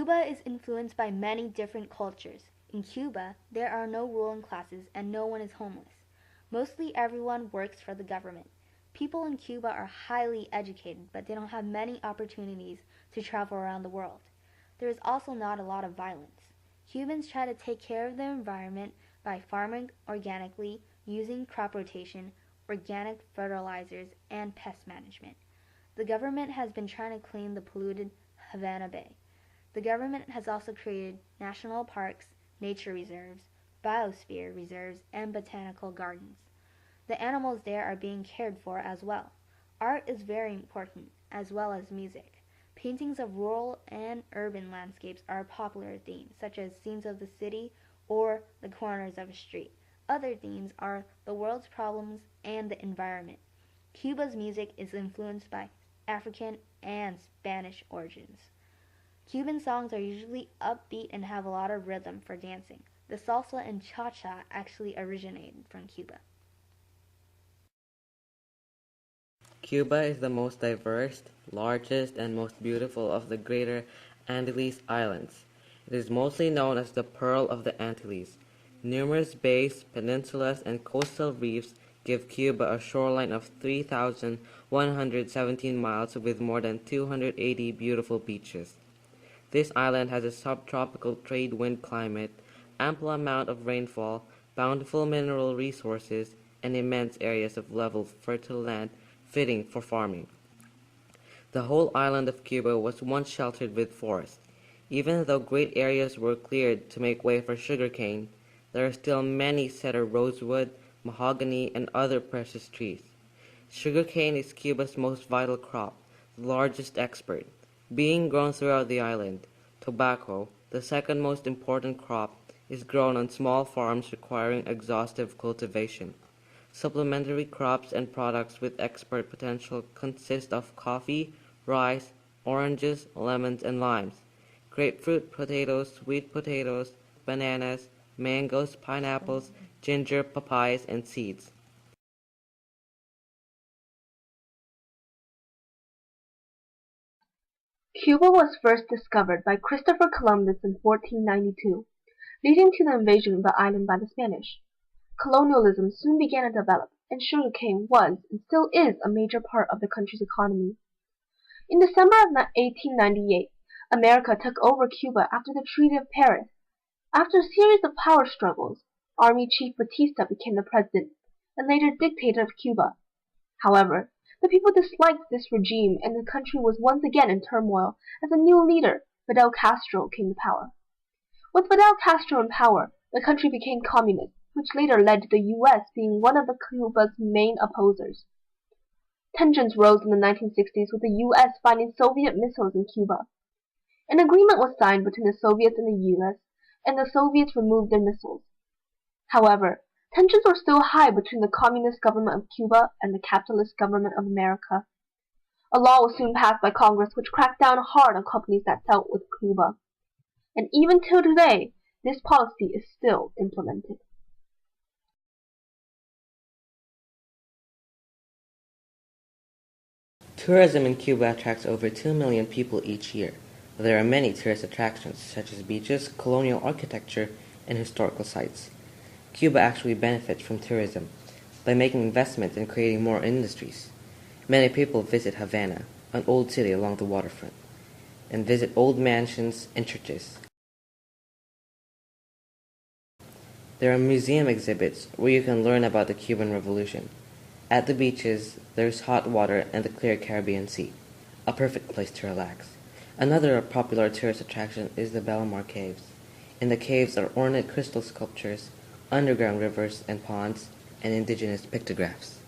Cuba is influenced by many different cultures. In Cuba, there are no ruling classes and no one is homeless. Mostly everyone works for the government. People in Cuba are highly educated, but they don't have many opportunities to travel around the world. There is also not a lot of violence. Cubans try to take care of their environment by farming organically, using crop rotation, organic fertilizers, and pest management. The government has been trying to clean the polluted Havana Bay. The government has also created national parks, nature reserves, biosphere reserves, and botanical gardens. The animals there are being cared for as well. Art is very important, as well as music. Paintings of rural and urban landscapes are popular themes, such as scenes of the city or the corners of a street. Other themes are the world's problems and the environment. Cuba's music is influenced by African and Spanish origins. Cuban songs are usually upbeat and have a lot of rhythm for dancing. The salsa and cha-cha actually originated from Cuba. Cuba is the most diverse, largest, and most beautiful of the Greater Antilles Islands. It is mostly known as the Pearl of the Antilles. Numerous bays, peninsulas, and coastal reefs give Cuba a shoreline of 3,117 miles with more than 280 beautiful beaches. This island has a subtropical trade wind climate, ample amount of rainfall, bountiful mineral resources, and immense areas of level, fertile land fitting for farming. The whole island of Cuba was once sheltered with forests. Even though great areas were cleared to make way for sugarcane, there are still many cedar rosewood, mahogany, and other precious trees. Sugarcane is Cuba's most vital crop, the largest export, being grown throughout the island. Tobacco, the second most important crop, is grown on small farms requiring exhaustive cultivation. Supplementary crops and products with export potential consist of coffee, rice, oranges, lemons, and limes, grapefruit, potatoes, sweet potatoes, bananas, mangoes, pineapples, ginger, papayas, and seeds. Cuba was first discovered by Christopher Columbus in 1492, leading to the invasion of the island by the Spanish. Colonialism soon began to develop, and sugarcane was and still is a major part of the country's economy. In December of 1898, America took over Cuba after the Treaty of Paris. After a series of power struggles, Army Chief Batista became the president and later dictator of Cuba. However, the people disliked this regime and the country was once again in turmoil as a new leader, Fidel Castro, came to power. With Fidel Castro in power, the country became communist, which later led to the U.S. being one of Cuba's main opposers. Tensions rose in the 1960s with the U.S. finding Soviet missiles in Cuba. An agreement was signed between the Soviets and the U.S., and the Soviets removed their missiles. However, tensions were still high between the communist government of Cuba and the capitalist government of America. A law was soon passed by Congress which cracked down hard on companies that dealt with Cuba. And even till today, this policy is still implemented. Tourism in Cuba attracts over 2 million people each year. There are many tourist attractions, such as beaches, colonial architecture, and historical sites. Cuba actually benefits from tourism by making investments and creating more industries. Many people visit Havana, an old city along the waterfront, and visit old mansions and churches. There are museum exhibits where you can learn about the Cuban Revolution. At the beaches, there's hot water and the clear Caribbean Sea, a perfect place to relax. Another popular tourist attraction is the Belmar Caves. In the caves are ornate crystal sculptures, underground rivers and ponds, and indigenous pictographs.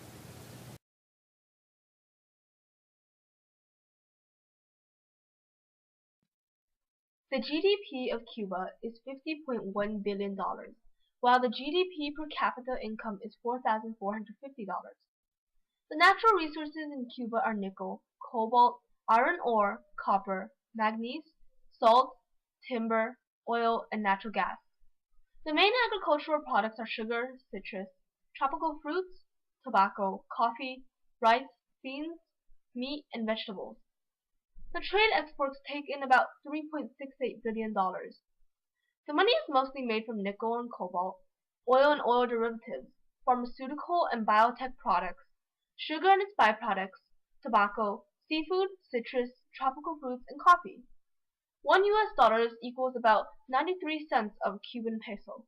The GDP of Cuba is $50.1 billion, while the GDP per capita income is $4,450. The natural resources in Cuba are nickel, cobalt, iron ore, copper, manganese, salt, timber, oil, and natural gas. The main agricultural products are sugar, citrus, tropical fruits, tobacco, coffee, rice, beans, meat, and vegetables. The trade exports take in about $3.68 billion. The money is mostly made from nickel and cobalt, oil and oil derivatives, pharmaceutical and biotech products, sugar and its byproducts, tobacco, seafood, citrus, tropical fruits, and coffee. $1 equals about 93 cents of a Cuban peso.